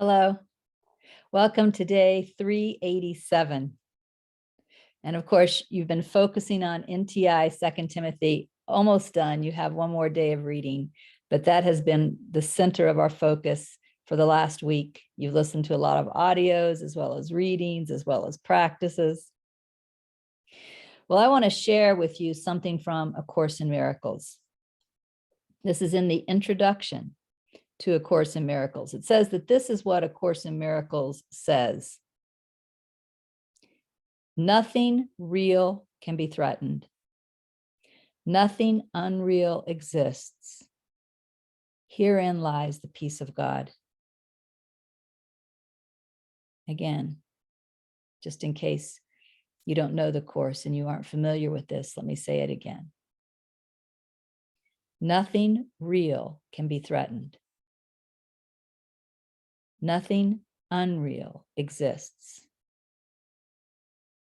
Hello, welcome to day 387. And of course, you've been focusing on NTI, 2 Timothy, almost done. You have one more day of reading, but that has been the center of our focus for the last week. You've listened to a lot of audios, as well as readings, as well as practices. Well, I want to share with you something from A Course in Miracles. This is in the introduction to A Course in Miracles. It says that this is what A Course in Miracles says. Nothing real can be threatened. Nothing unreal exists. Herein lies the peace of God. Again, just in case you don't know the Course and you aren't familiar with this, let me say it again. Nothing real can be threatened. Nothing unreal exists.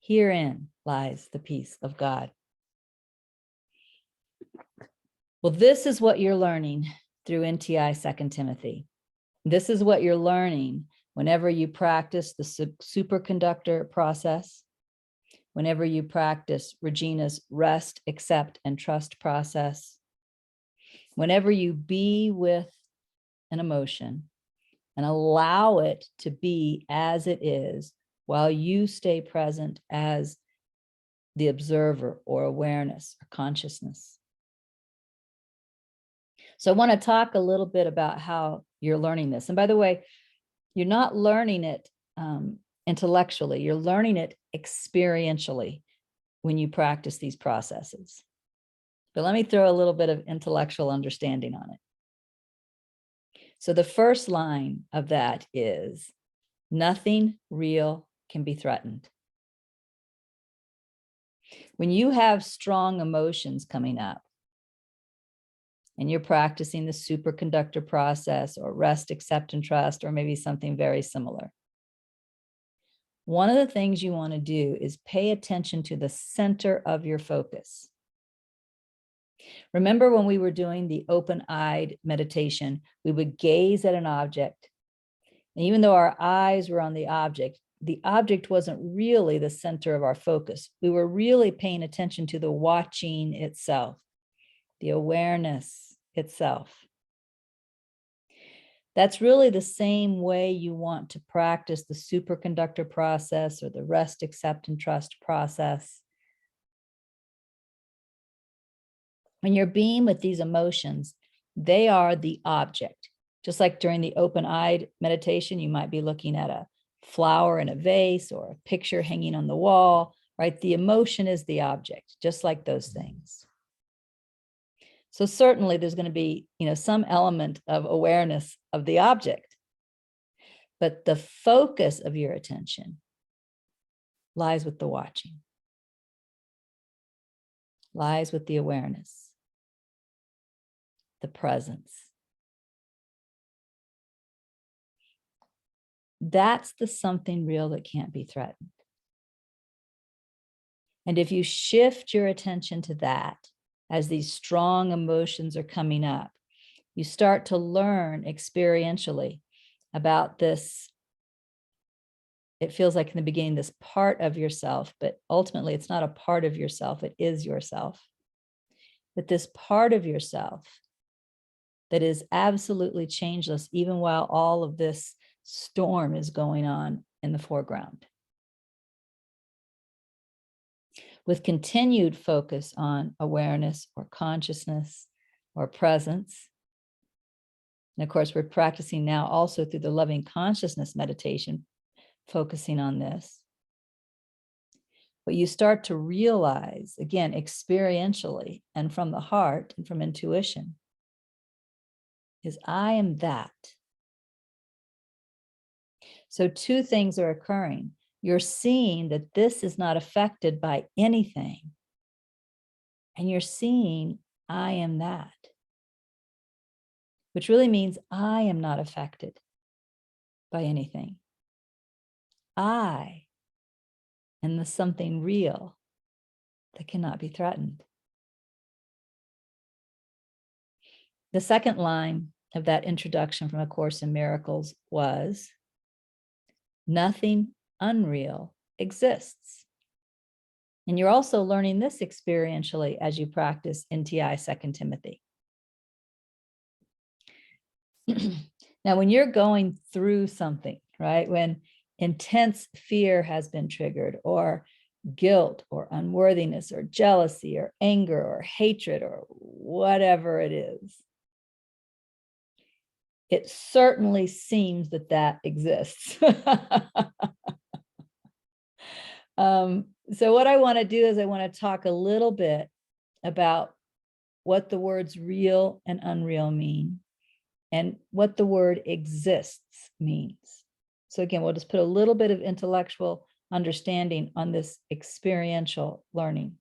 Herein lies the peace of God. Well, this is what you're learning through NTI 2 Timothy. This is what you're learning whenever you practice the superconductor process, whenever you practice Regina's rest, accept, and trust process, whenever you be with an emotion and allow it to be as it is, while you stay present as the observer or awareness or consciousness. So I want to talk a little bit about how you're learning this. And by the way, you're not learning it intellectually, you're learning it experientially when you practice these processes. But let me throw a little bit of intellectual understanding on it. So the first line of that is, nothing real can be threatened. When you have strong emotions coming up and you're practicing the superconductor process or rest, accept, and trust, or maybe something very similar, one of the things you want to do is pay attention to the center of your focus. Remember when we were doing the open-eyed meditation, we would gaze at an object, and even though our eyes were on the object wasn't really the center of our focus. We were really paying attention to the watching itself, the awareness itself. That's really the same way you want to practice the superconductor process or the rest, accept, and trust process. When you're being with these emotions, they are the object. Just like during the open-eyed meditation, you might be looking at a flower in a vase or a picture hanging on the wall, right? The emotion is the object, just like those things. So certainly there's going to be, some element of awareness of the object, but the focus of your attention lies with the watching, lies with the awareness, the presence. That's the something real that can't be threatened. And if you shift your attention to that, as these strong emotions are coming up, you start to learn experientially about this. It feels like in the beginning, this part of yourself, but ultimately it's not a part of yourself, it is yourself. But this part of yourself that is absolutely changeless, even while all of this storm is going on in the foreground. With continued focus on awareness or consciousness or presence. And of course, we're practicing now also through the loving consciousness meditation, focusing on this. What you start to realize, again, experientially and from the heart and from intuition, is I am that. So two things are occurring. You're seeing that this is not affected by anything. And you're seeing I am that, which really means I am not affected by anything. I am the something real that cannot be threatened. The second line of that introduction from A Course in Miracles was, Nothing unreal exists. And you're also learning this experientially as you practice NTI 2 Timothy. Now, when you're going through something, right, when intense fear has been triggered, or guilt or unworthiness or jealousy or anger or hatred or whatever it is, it certainly seems that that exists. So what I want to do is I want to talk a little bit about what the words real and unreal mean and what the word exists means. So again, we'll just put a little bit of intellectual understanding on this experiential learning.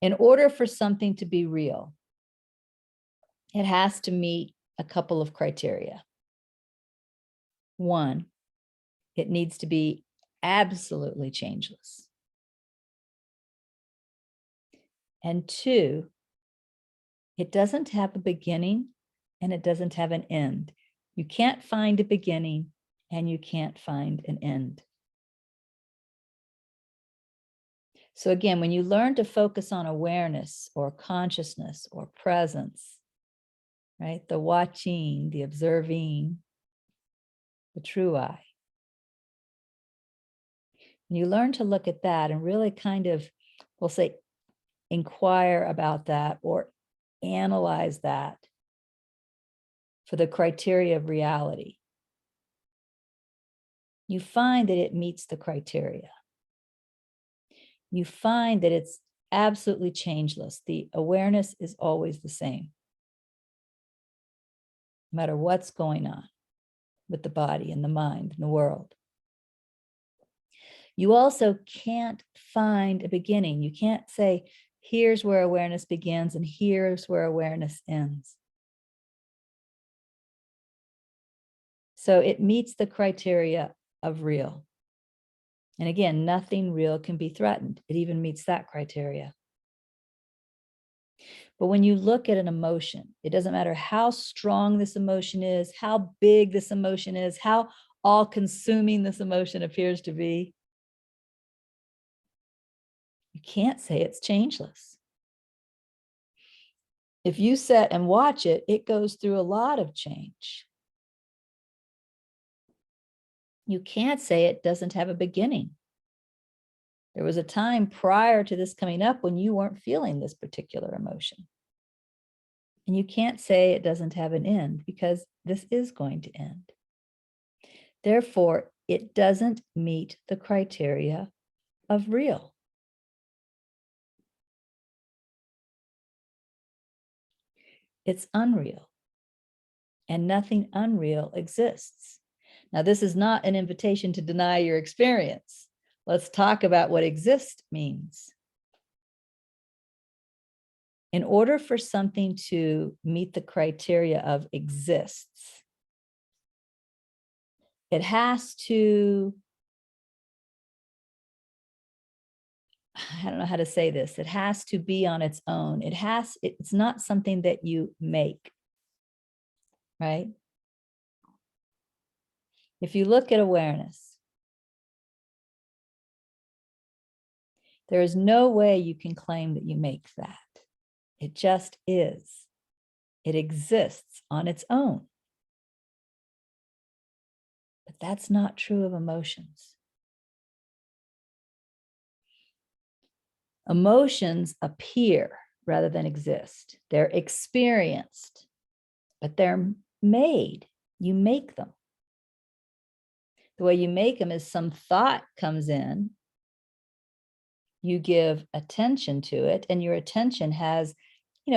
In order for something to be real, it has to meet a couple of criteria. One, it needs to be absolutely changeless. And two, it doesn't have a beginning and it doesn't have an end. You can't find a beginning and you can't find an end. So again, when you learn to focus on awareness or consciousness or presence, right? The watching, the observing, the true eye. And you learn to look at that and really kind of, we'll say, inquire about that or analyze that for the criteria of reality. You find that it meets the criteria. You find that it's absolutely changeless. The awareness is always the same, no matter what's going on with the body and the mind and the world. You also can't find a beginning. You can't say, here's where awareness begins and here's where awareness ends. So it meets the criteria of real. And again, nothing real can be threatened. It even meets that criteria. But when you look at an emotion, it doesn't matter how strong this emotion is, how big this emotion is, how all-consuming this emotion appears to be, you can't say it's changeless. If you sit and watch it, it goes through a lot of change. You can't say it doesn't have a beginning. There was a time prior to this coming up when you weren't feeling this particular emotion. And you can't say it doesn't have an end because this is going to end. Therefore, it doesn't meet the criteria of real. It's unreal. And nothing unreal exists. Now, this is not an invitation to deny your experience. Let's talk about what exist means. In order for something to meet the criteria of exists, it has to, I don't know how to say this, it has to be on its own. It's not something that you make, right? If you look at awareness, there is no way you can claim that you make that. It just is. It exists on its own. But that's not true of emotions. Emotions appear rather than exist. They're experienced, but they're made. You make them. The way you make them is some thought comes in, you give attention to it, and your attention has,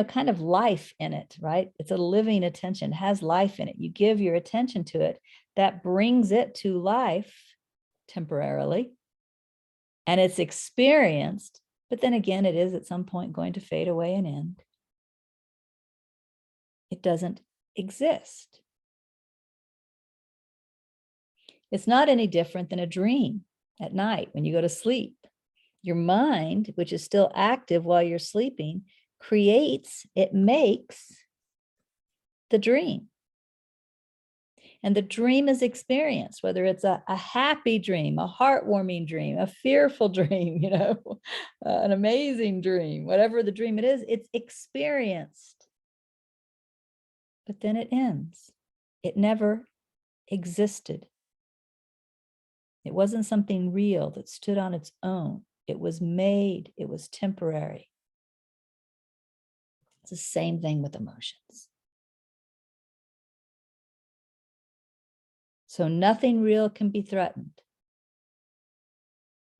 kind of life in it, right? It's a living attention, has life in it. You give your attention to it, that brings it to life temporarily, and it's experienced, but then again, it is at some point going to fade away and end. It doesn't exist. It's not any different than a dream at night when you go to sleep. Your mind, which is still active while you're sleeping, it makes the dream. And the dream is experienced, whether it's a happy dream, a heartwarming dream, a fearful dream, an amazing dream, whatever the dream it is, it's experienced. But then it ends. It never existed. It wasn't something real that stood on its own. It was made. It was temporary. It's the same thing with emotions. So nothing real can be threatened.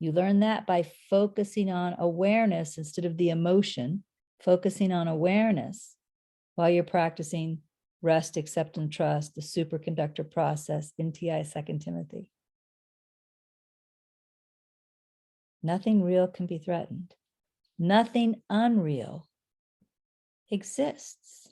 You learn that by focusing on awareness instead of the emotion, focusing on awareness while you're practicing rest, accept, and trust, the superconductor process, NTI 2 Timothy. Nothing real can be threatened. Nothing unreal exists.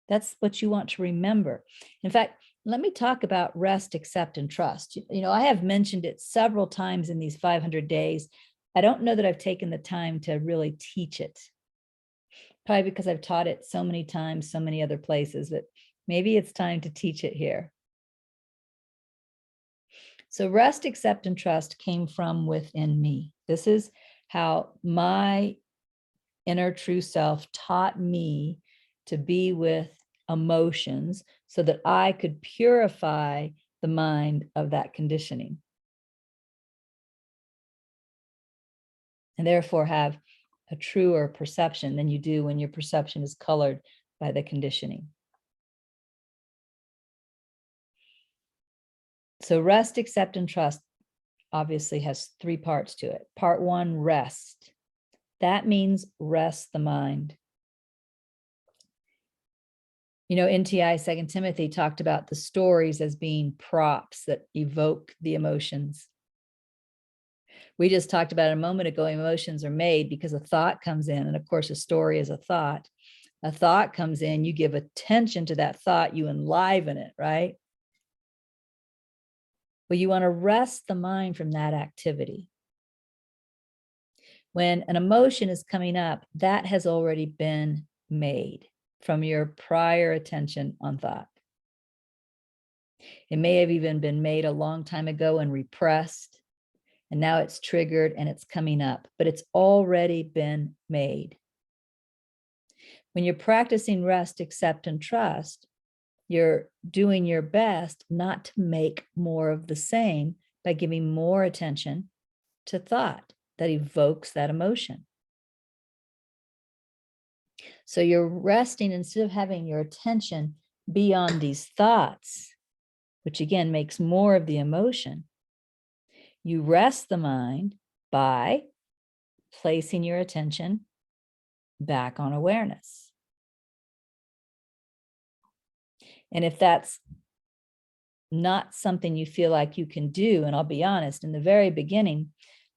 That's what you want to remember. In fact, let me talk about rest, accept, and trust. I have mentioned it several times in these 500 days. I don't know that I've taken the time to really teach it. Probably because I've taught it so many times, so many other places, but maybe it's time to teach it here. So rest, accept, and trust came from within me. This is how my inner true self taught me to be with emotions so that I could purify the mind of that conditioning. And therefore have a truer perception than you do when your perception is colored by the conditioning. So rest, accept, and trust obviously has 3 parts to it. Part 1, rest. That means rest the mind. NTI 2 Timothy talked about the stories as being props that evoke the emotions. We just talked about a moment ago, emotions are made because a thought comes in. And of course, a story is a thought. A thought comes in, you give attention to that thought, you enliven it, right? Well, you want to rest the mind from that activity. When an emotion is coming up, that has already been made from your prior attention on thought. It may have even been made a long time ago and repressed, and now it's triggered and it's coming up, but it's already been made. When you're practicing rest, accept, and trust, you're doing your best not to make more of the same by giving more attention to thought that evokes that emotion. So you're resting instead of having your attention be on these thoughts, which again makes more of the emotion. You rest the mind by placing your attention back on awareness. And if that's not something you feel like you can do, and I'll be honest, in the very beginning,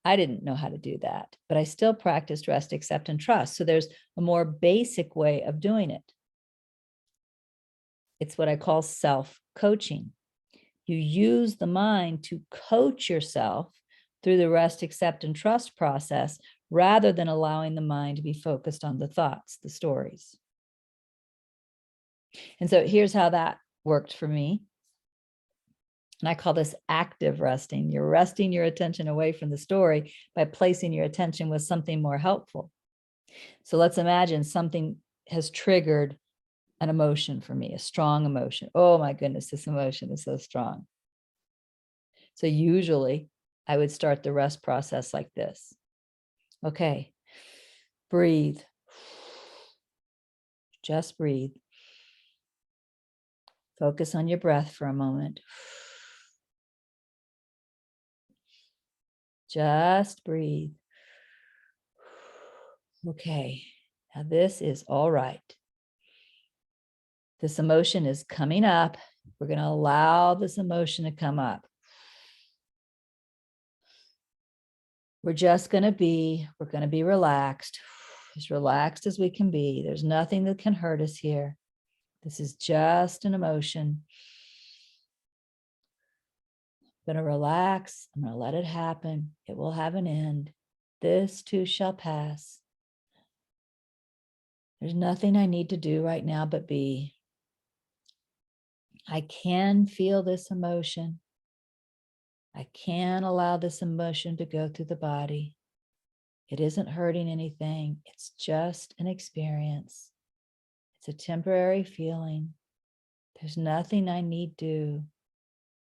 I didn't know how to do that, but I still practiced rest, accept, and trust. So there's a more basic way of doing it. It's what I call self-coaching. You use the mind to coach yourself through the rest, accept, and trust process, rather than allowing the mind to be focused on the thoughts, the stories. And so here's how that worked for me. And I call this active resting. You're resting your attention away from the story by placing your attention with something more helpful. So let's imagine something has triggered an emotion for me, a strong emotion. Oh my goodness, this emotion is so strong. So usually I would start the rest process like this. Okay, breathe. Just breathe. Focus on your breath for a moment. Just breathe. Okay, now this is all right. This emotion is coming up. We're going to allow this emotion to come up. We're going to be relaxed, as relaxed as we can be. There's nothing that can hurt us here. This is just an emotion. I'm going to relax. I'm going to let it happen. It will have an end. This too shall pass. There's nothing I need to do right now but be. I can feel this emotion. I can allow this emotion to go through the body. It isn't hurting anything. It's just an experience. It's a temporary feeling. There's nothing I need do.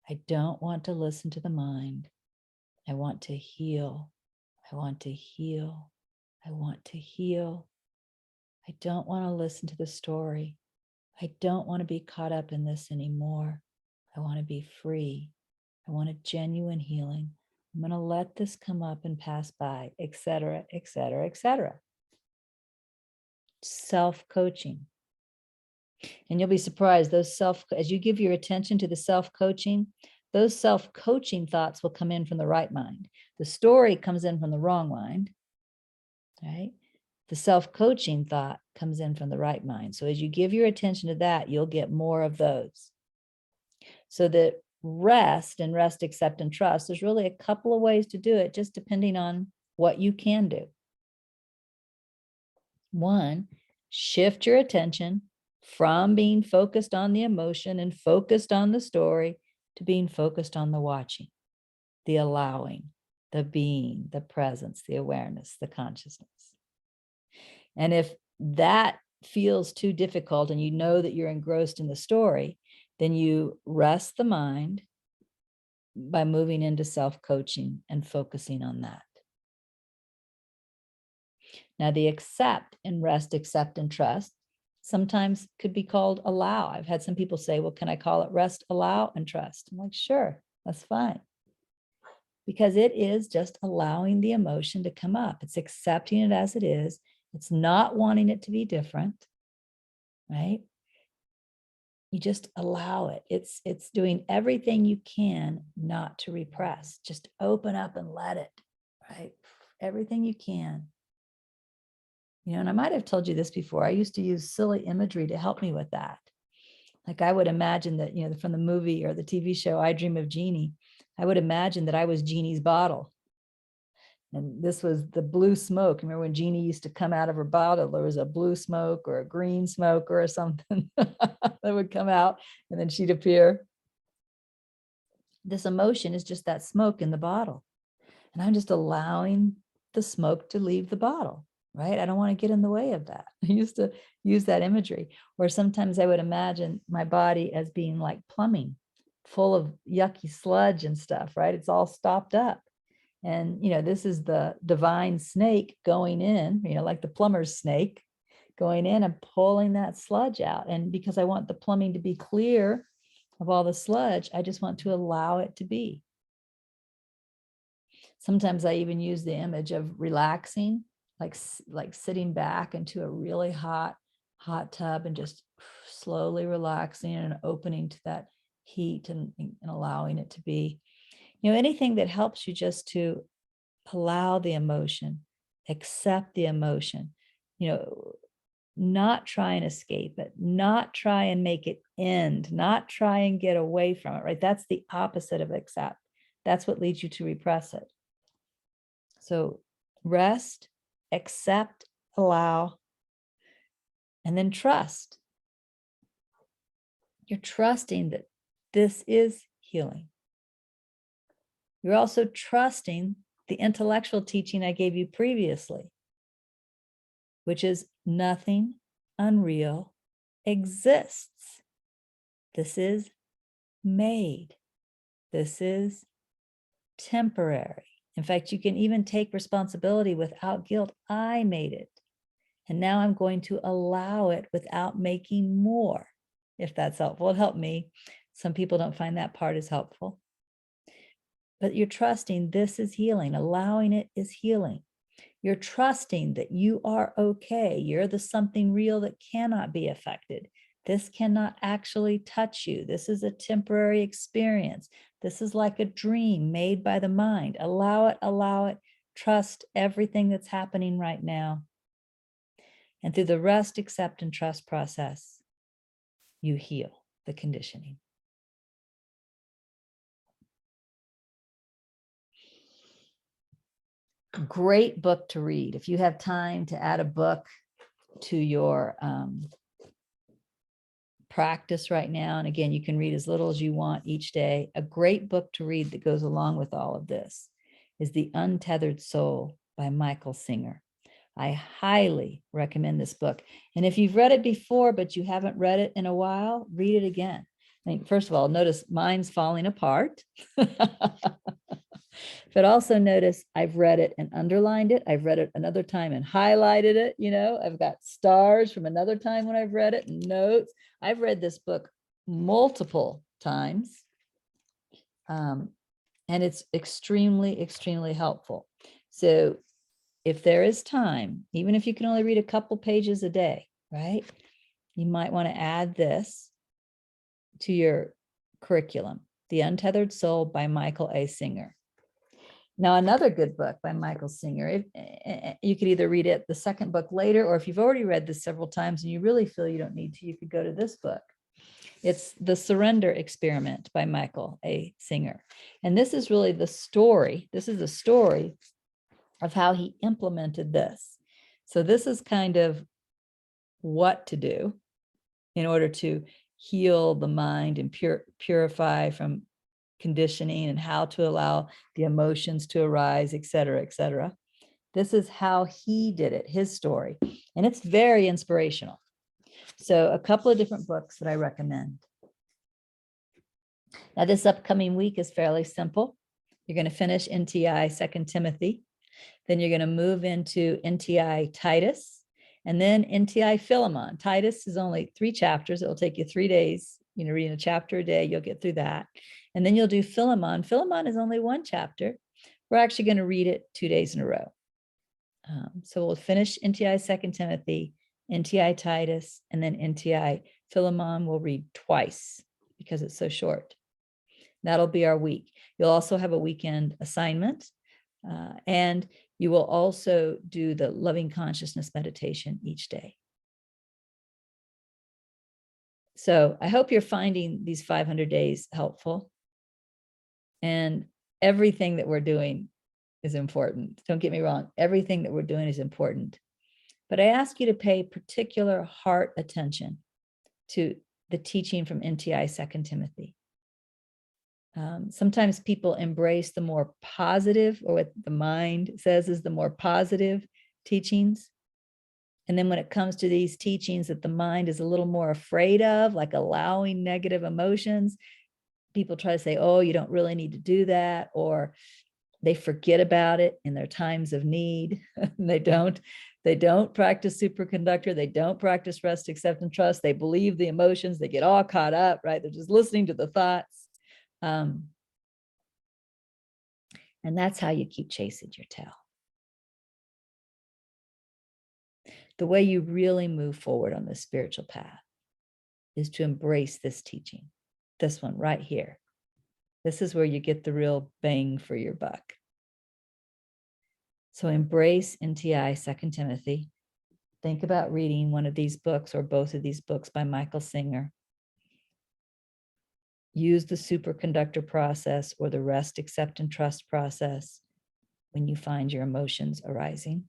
I don't want to listen to the mind. I want to heal. I want to heal. I want to heal. I don't want to listen to the story. I don't want to be caught up in this anymore. I want to be free. I want a genuine healing. I'm going to let this come up and pass by, etc., etc., etc. Self-coaching. And you'll be surprised, as you give your attention to the self-coaching, those self-coaching thoughts will come in from the right mind. The story comes in from the wrong mind, right? The self-coaching thought comes in from the right mind. So as you give your attention to that, you'll get more of those. So that rest, accept, and trust, there's really a couple of ways to do it, just depending on what you can do. One, shift your attention from being focused on the emotion and focused on the story to being focused on the watching, the allowing, the being, the presence, the awareness, the consciousness. And if that feels too difficult and you know that you're engrossed in the story, then you rest the mind by moving into self-coaching and focusing on that. Now, the accept and rest, accept, and trust sometimes could be called allow. I've had some people say, well, can I call it rest, allow, and trust? I'm like, sure, that's fine. Because it is just allowing the emotion to come up. It's accepting it as it is. It's not wanting it to be different, right? You just allow it. It's doing everything you can not to repress. Just open up and let it, right? Everything you can. You know, and I might have told you this before. I used to use silly imagery to help me with that. Like I would imagine that, you know, from the movie or the TV show, I Dream of Jeannie, I would imagine that I was Jeannie's bottle. And this was the blue smoke. Remember when Jeannie used to come out of her bottle, there was a blue smoke or a green smoke or something that would come out and then she'd appear. This emotion is just that smoke in the bottle. And I'm just allowing the smoke to leave the bottle, right? I don't want to get in the way of that. I used to use that imagery. Or sometimes I would imagine my body as being like plumbing, full of yucky sludge and stuff, right? It's all stopped up. And, you know, this is the divine snake going in, you know, like the plumber's snake going in and pulling that sludge out. And because I want the plumbing to be clear of all the sludge, I just want to allow it to be. Sometimes I even use the image of relaxing, like sitting back into a really hot tub and just slowly relaxing and opening to that heat and allowing it to be. You know, anything that helps you just to allow the emotion, accept the emotion, you know, not try and escape it, not try and make it end, not try and get away from it, right? That's the opposite of accept. That's what leads you to repress it. So rest, accept, allow, and then trust. You're trusting that this is healing. You're also trusting the intellectual teaching I gave you previously, which is nothing unreal exists. This is made. This is temporary. In fact, you can even take responsibility without guilt. I made it. And now I'm going to allow it without making more, if that's helpful. It helped me. Some people don't find that part as helpful. But you're trusting this is healing. Allowing it is healing. You're trusting that you are okay. You're the something real that cannot be affected. This cannot actually touch you. This is a temporary experience. This is like a dream made by the mind. Allow it, allow it. Trust everything that's happening right now. And through the rest, accept, and trust process, you heal the conditioning. Great book to read. If you have time to add a book, to your practice right now. And again, you can read as little as you want each day. A great book to read that goes along with all of this is The Untethered Soul by Michael Singer. I highly recommend this book. And if you've read it before, but you haven't read it in a while, read it again. I think, first of all, notice mine's falling apart. But also notice I've read it and underlined it. I've read it another time and highlighted it. I've got stars from another time when I've read it and notes. I've read this book multiple times. And it's extremely, extremely helpful. So if there is time, even if you can only read a couple pages a day, right? You might want to add this to your curriculum, The Untethered Soul by Michael A. Singer. Now, another good book by Michael Singer, you could either read it the second book later, or if you've already read this several times and you really feel you don't need to, you could go to this book. It's The Surrender Experiment by Michael A. Singer. And this is really the story. This is the story of how he implemented this. So this is kind of what to do in order to heal the mind and purify from conditioning, and how to allow the emotions to arise, et cetera, et cetera. This is how he did it, his story. And it's very inspirational. So a couple of different books that I recommend. Now, this upcoming week is fairly simple. You're going to finish NTI 2 Timothy. Then you're going to move into NTI Titus, and then NTI Philemon. Titus is only 3 chapters. It will take you 3 days, reading a chapter a day. You'll get through that. And then you'll do Philemon. Philemon is only 1 chapter. We're actually going to read it 2 days in a row. So we'll finish NTI 2 Timothy, NTI Titus, and then NTI Philemon we'll read twice because it's so short. That'll be our week. You'll also have a weekend assignment, and you will also do the loving consciousness meditation each day. So I hope you're finding these 500 days helpful. And everything that we're doing is important. Don't get me wrong. Everything that we're doing is important. But I ask you to pay particular heart attention to the teaching from NTI 2 Timothy. Sometimes people embrace the more positive, or what the mind says is the more positive teachings. And then when it comes to these teachings that the mind is a little more afraid of, like allowing negative emotions, people try to say, oh, you don't really need to do that, or they forget about it in their times of need. They don't practice superconductor. They don't practice rest, accept, and trust. They believe the emotions. They get all caught up, right? They're just listening to the thoughts. And that's how you keep chasing your tail. The way you really move forward on the spiritual path is to embrace this teaching. This one right here. This is where you get the real bang for your buck. So embrace NTI 2 Timothy. Think about reading one of these books or both of these books by Michael Singer. Use the superconductor process or the rest, accept, and trust process when you find your emotions arising.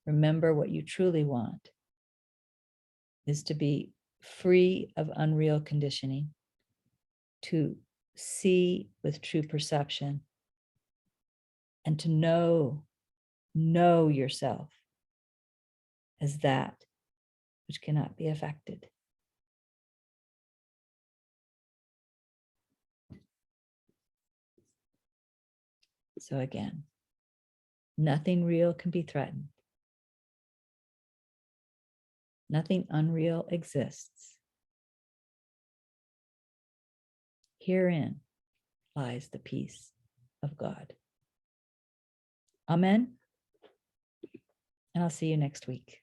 Remember, what you truly want is to be free of unreal conditioning, to see with true perception, and to know yourself as that which cannot be affected. So again, nothing real can be threatened. Nothing unreal exists. Herein lies the peace of God. Amen. And I'll see you next week.